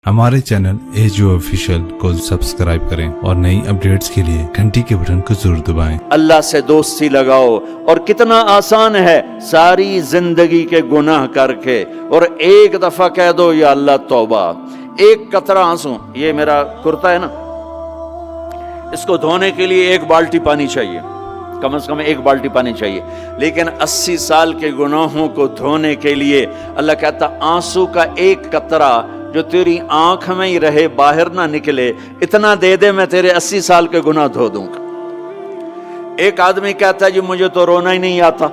हमारे channel edu official को subscribe करें और नई अपडेट्स के लिए घंटी के बटन को जरूर दबाएं। अल्लाह से दोस्ती लगाओ। और कितना आसान है, सारी जिंदगी के गुनाह करके और एक दफा कह दो या अल्लाह तौबा। एक कतरा आंसू, ये मेरा कुर्ता है ना, इसको धोने के लिए एक बाल्टी पानी चाहिए, कम से कम एक बाल्टी पानी चाहिए। लेकिन 80 साल के गुनाहों को धोने के लिए अल्लाह कहता आंसू का एक कतरा जो तेरी आंख में ही रहे, बाहर ना निकले, इतना दे दे, मैं तेरे 80 साल के गुनाह धो दूंगा। एक आदमी कहता है जी मुझे तो रोना ही नहीं आता।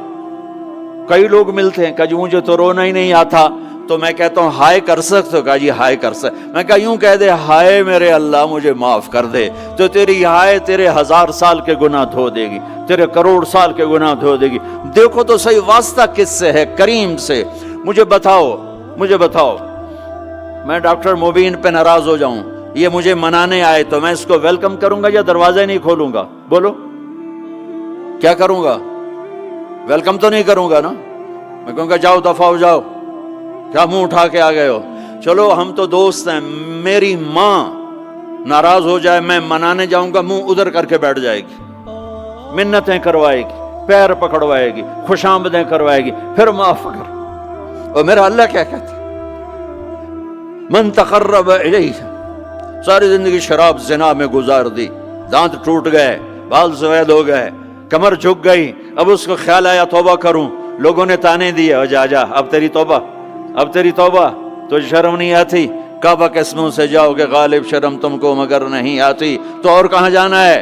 कई लोग मिलते हैं, कहा जी मुझे तो रोना ही नहीं आता। तो मैं कहता हूँ हाय कर सकते हो? कहा जी हाय कर सकते। मैं कहा यूं कह दे, हाय मेरे अल्लाह मुझे माफ कर दे, तो तेरी हाय तेरे 1000 साल के गुनाह धो देगी, तेरे करोड़ साल के गुनाह धो देगी। देखो तो सही, वास्ता किससे है? करीम से। मुझे बताओ मैं डॉक्टर मुबीन पे नाराज हो जाऊं, ये मुझे मनाने आए, तो मैं इसको वेलकम करूंगा या दरवाजा नहीं खोलूंगा? बोलो क्या करूंगा? वेलकम तो नहीं करूंगा ना। मैं कहूंगा जाओ दफा हो जाओ, क्या मुंह उठा के आ गए हो? चलो हम तो दोस्त हैं। मेरी माँ नाराज हो जाए, मैं मनाने जाऊंगा, मुंह उधर करके बैठ जाएगी, मिन्नतें करवाएगी, पैर पकड़वाएगी, खुशामदें करवाएगी, फिर माफ कर। और मेरा अल्लाह क्या कहता है? मन तकर्रब इलैहि, सारी जिंदगी शराब ज़िना में गुजार दी, दांत टूट गए, बाल सफेद हो गए, कमर झुक गई, अब उसको ख्याल आया तौबा करूं, लोगों ने ताने दिए, जा जा अब तेरी तौबा, अब तेरी तौबा, तो शर्म नहीं आती? काबा के मुंह से जाओगे गालिब, शर्म तुमको मगर नहीं आती। तो और कहाँ जाना है?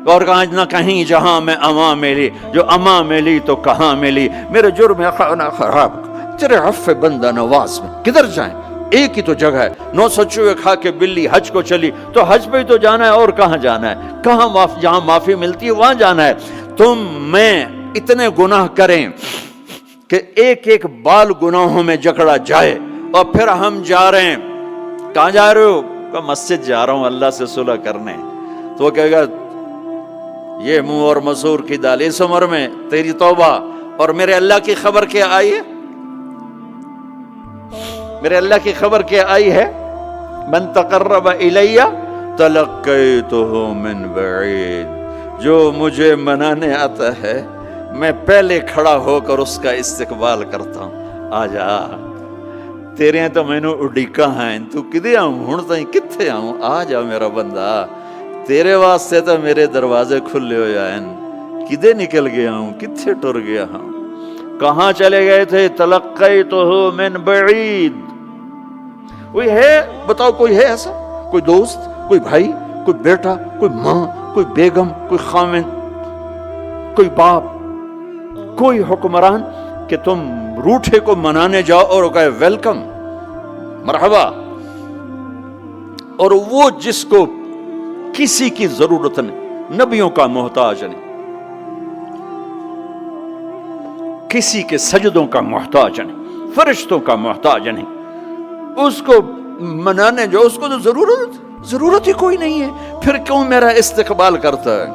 और कहाँ ना कहीं जहां मैं अमा मिली, जो अमा मिली तो कहाँ मिली। मेरे जुर्म खाना खराब, तेरे अफ़्फ़े बंदा नवाज में किधर जाएं? एक ही तो जगह है, 9 सचुए खा के बिल्ली हज को चली, तो हज पे ही तो जाना है, और कहाँ जाना है? कहाँ जहां माफी मिलती है वहां जाना है। तुम मैं इतने गुनाह करें कि एक एक बाल गुनाहों में जकड़ा जाए, और फिर हम जा रहे हैं। कहाँ जा रहे हो? कहा मस्जिद जा रहा हूं अल्लाह से सुलह करने। तो वो कहेगा ये मुंह और मसूर की दाल, इस उम्र में तेरी तौबा। और मेरे अल्लाह की खबर क्या आई है? मेरे अल्लाह की खबर क्या आई है? मन तकर्रब इलैया तलक्कैतुहु मिन बईद, जो मुझे मनाने आता है मैं पहले खड़ा होकर उसका इस्तकबाल करता हूं। आजा तेरे तो मैनू उड़ीका हैं, तू किदे आऊं हुण ताईं, कित्थे आऊं? आ जा मेरा बंदा, तेरे वास्ते तो मेरे दरवाजे खुले हो जाएन, किदे निकल गया हूं, कित्थे टुर गया हूं, कहां चले गए थे? तलक्कैतुहु मिन बईद। कोई है? बताओ कोई है ऐसा? कोई दोस्त, कोई भाई, कोई बेटा, कोई माँ, कोई बेगम, कोई खामिन, कोई बाप, कोई हुक्मरान कि तुम रूठे को मनाने जाओ और कहे वेलकम, मरहबा। और वो जिसको किसी की जरूरत नहीं, नबियों का मोहताज नहीं, किसी के सजदों का मोहताज नहीं, फरिश्तों का मोहताज नहीं, उसको मनाने जो, उसको तो जरूरत ही कोई नहीं है, फिर क्यों मेरा इस्तकबाल करता है?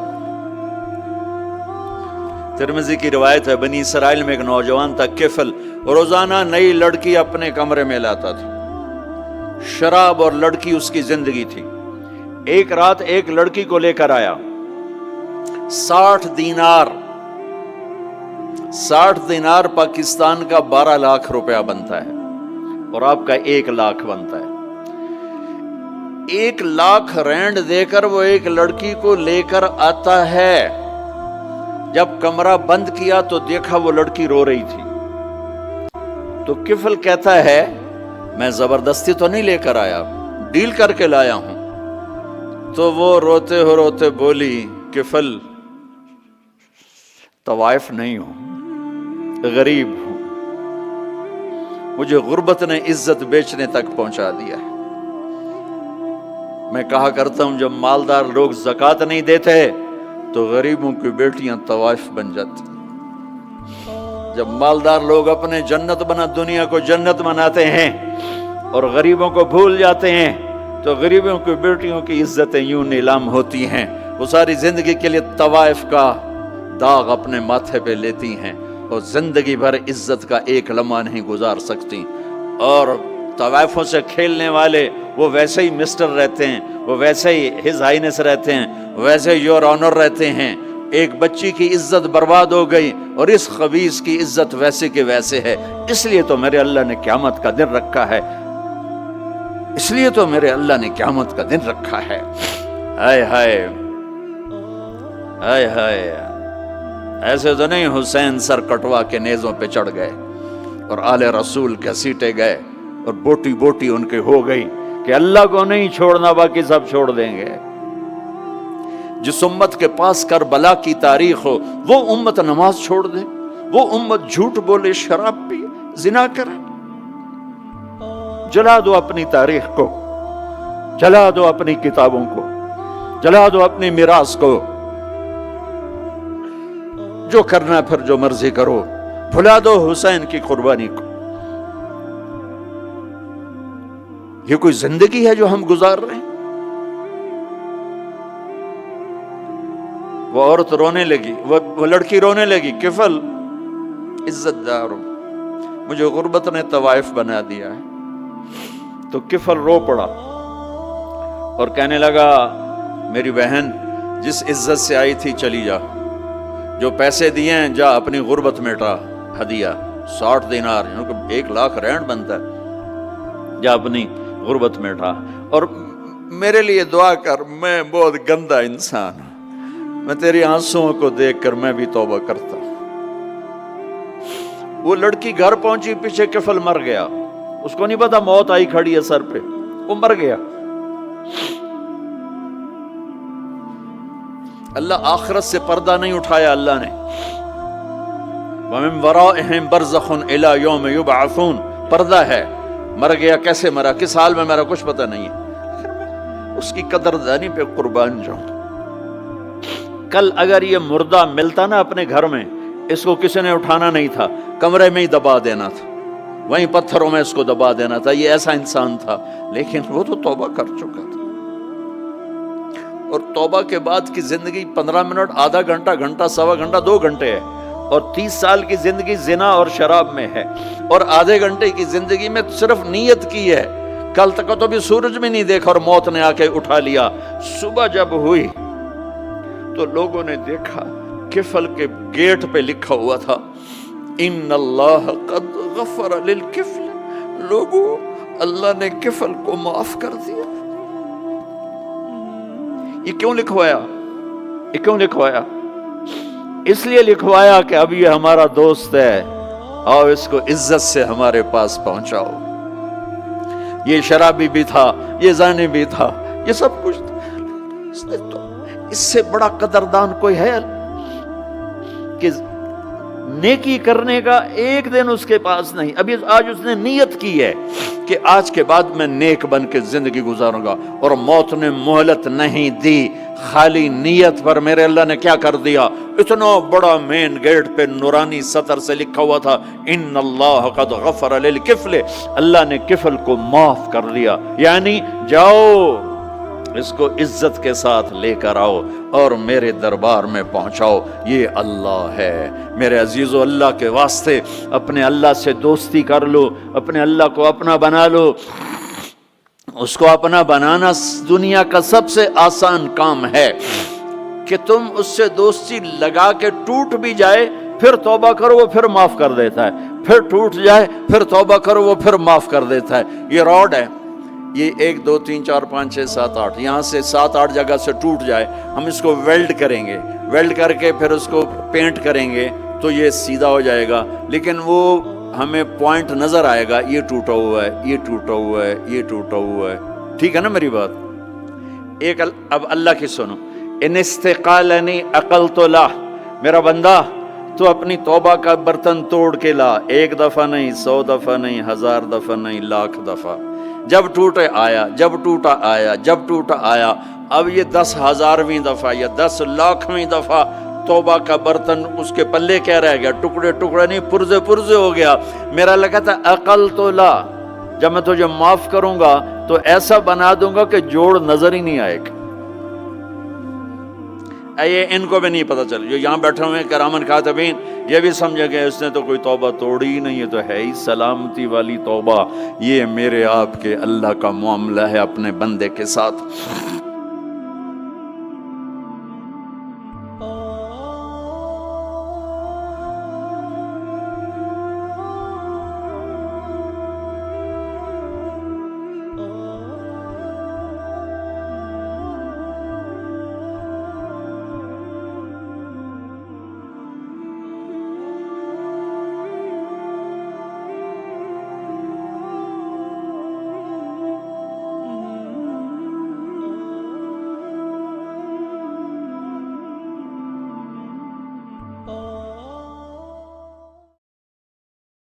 तिरमिज़ी की रिवायत है, बनी इसराइल में एक नौजवान था किफल, रोजाना नई लड़की अपने कमरे में लाता था। शराब और लड़की उसकी जिंदगी थी। एक रात एक लड़की को लेकर आया, 60 दिनार पाकिस्तान का 12 लाख रुपया बनता है, और आपका 1 लाख बनता है। 1 लाख रैंड देकर वो एक लड़की को लेकर आता है। जब कमरा बंद किया तो देखा वो लड़की रो रही थी। तो किफल कहता है मैं जबरदस्ती तो नहीं लेकर आया, डील करके लाया हूं। तो वो रोते बोली किफल तवाइफ नहीं हूं, गरीब हूं, मुझे गुर्बत ने इज्जत बेचने तक पहुंचा दिया है। मैं कहा करता हूं जब मालदार लोग ज़कात नहीं देते तो गरीबों की बेटियां तवाइफ बन जाती। जब मालदार लोग अपने जन्नत बना दुनिया को जन्नत बनाते हैं और गरीबों को भूल जाते हैं, तो गरीबों की बेटियों की इज्जतें यूं नीलाम होती हैं। वो सारी जिंदगी के लिए तवाइफ का दाग अपने माथे पे लेती हैं और जिंदगी भर इज्जत का एक लम्हा नहीं गुजार सकती। और तवाइफों से खेलने वाले वो वैसे ही मिस्टर रहते हैं, वो वैसे ही हिज हाइनेस रहते हैं, वैसे योर ऑनर रहते हैं। एक बच्ची की इज्जत बर्बाद हो गई और इस खबीस की इज्जत वैसे के वैसे है। इसलिए तो मेरे अल्लाह ने क़यामत का दिन रखा है, इसलिए तो मेरे अल्लाह ने क़यामत का दिन रखा है। हाय हाय हाय हाय, ऐसे तो नहीं हुसैन सर कटवा के नेज़ों पे चढ़ गए और आले रसूल घसीटे गए और बोटी बोटी उनके हो गई कि अल्लाह को नहीं छोड़ना, बाकी सब छोड़ देंगे। जिस उम्मत के पास करबला की तारीख हो वो उम्मत नमाज छोड़ दे, वो उम्मत झूठ बोले, शराब पिए, जिना करे। जला दो अपनी तारीख को, जला दो अपनी किताबों को, जला दो अपनी मिरास को। जो करना फिर जो मर्जी करो, भुला दो हुसैन की कुर्बानी को। ये कोई जिंदगी है जो हम गुजार रहे हैं? वो औरत रोने लगी, वो लड़की रोने लगी, किफल इज्जतदार हो, मुझे गुर्बत ने तवाइफ बना दिया है। तो किफल रो पड़ा और कहने लगा, मेरी बहन जिस इज्जत से आई थी चली जा, जो पैसे दिए हैं जा अपनी गुर्बत मिटा, हदिया 60 दिनार, 1 लाख रैंड बनता है, जा अपनी गुर्बत मिटा और मेरे लिए दुआ कर, मैं बहुत गंदा इंसान हूं, मैं तेरी आंसुओं को देखकर मैं भी तौबा करता हूं। वो लड़की घर पहुंची, पीछे किफल मर गया, उसको नहीं पता मौत आई खड़ी है सर पे, वो मर गया। अल्लाह आखिरत से पर्दा नहीं उठाया अल्लाह ने। वमिन वराइहिम बरज़खुन इला यौम युबअसून, पर्दा है, मर गया, कैसे मरा, किस हाल में मरा, कुछ पता नहीं है। उसकी कदरदानी पे कुर्बान जाऊं। कल अगर ये मुर्दा मिलता ना अपने घर में, इसको किसी ने उठाना नहीं था, कमरे में ही दबा देना था, वहीं पत्थरों में इसको दबा देना था। ये ऐसा इंसान था, लेकिन वो तो तौबा कर चुका था। और तौबा के बाद की जिंदगी 15 मिनट, आधा घंटा, घंटा, सवा घंटा, 2 घंटे है। और 30 साल की जिंदगी जिना और शराब में है, और आधे घंटे की जिंदगी में सिर्फ नीयत की है। कल तक तो भी सूरज में नहीं देखा और मौत ने आके उठा लिया। सुबह जब हुई तो लोगों ने देखा किफल के गेट पे लिखा हुआ था, इन्नल्लाह कद गफर लिल किफल। लोगों, अल्लाह ने किफल को माफ कर दिया। ये क्यों लिखवाया? ये क्यों लिखवाया? इसलिए लिखवाया कि अब ये हमारा दोस्त है, आओ इसको इज्जत से हमारे पास पहुंचाओ। ये शराबी भी था, ये जाने भी था, ये सब कुछ था। तो इससे बड़ा कदरदान कोई है कि नेकी करने का एक दिन उसके पास नहीं। अभी आज उसने नियत की है कि आज के बाद मैं नेक बन के जिंदगी गुजारूंगा, और मौत ने मोहलत नहीं दी। खाली नियत पर मेरे अल्लाह ने क्या कर दिया, इतना बड़ा मेन गेट पे नूरानी सतर से लिखा हुआ था, इन्नल्लाह कद गफर लिल किफल। अल्लाह ने किफल को माफ कर दिया, यानी जाओ इसको इज्जत के साथ लेकर आओ और मेरे दरबार में पहुंचाओ। ये अल्लाह है। मेरे अजीजों, अल्लाह के वास्ते अपने अल्लाह से दोस्ती कर लो, अपने अल्लाह को अपना बना लो। उसको अपना बनाना दुनिया का सबसे आसान काम है कि तुम उससे दोस्ती लगा के टूट भी जाए, फिर तौबा करो, वो फिर माफ कर देता है। फिर टूट जाए, फिर तौबा करो, वो फिर माफ कर देता है। ये रॉड है, ये 1 2 3 4 5 6 7 8, यहाँ से 7 8 जगह से टूट जाए, हम इसको वेल्ड करेंगे, वेल्ड करके फिर उसको पेंट करेंगे तो ये सीधा हो जाएगा। लेकिन वो हमें पॉइंट नजर आएगा, ये टूटा हुआ है, ये टूटा हुआ है, ये टूटा हुआ है। ठीक है ना मेरी बात? एक अब अल्लाह की सुनो, इनिस्तिकालनी अकल तो ला, मेरा बंदा तो अपनी तौबा का बर्तन तोड़ के ला। 1 दफा नहीं, 100 दफा नहीं, 1000 दफा नहीं, लाख दफा। जब टूटे आया, जब टूटा आया, जब टूटा आया। अब ये 10,000वीं दफा या 10 लाखवीं दफा तौबा का बर्तन उसके पल्ले क्या रह गया, टुकड़े टुकड़े नहीं, पुर्जे पुर्जे हो गया। मेरा लगा था अकल तो ला, जब मैं तुझे माफ करूंगा तो ऐसा बना दूंगा कि जोड़ नजर ही नहीं आएगा। یہ ان کو بھی نہیں پتہ چل، جو یہاں بیٹھے ہوئے ہیں کرامن کاتبین، یہ بھی سمجھے کہ اس نے تو کوئی توبہ توڑی ہی نہیں، یہ تو ہے ہی سلامتی والی توبہ۔ یہ میرے آپ کے اللہ کا معاملہ ہے اپنے بندے کے ساتھ۔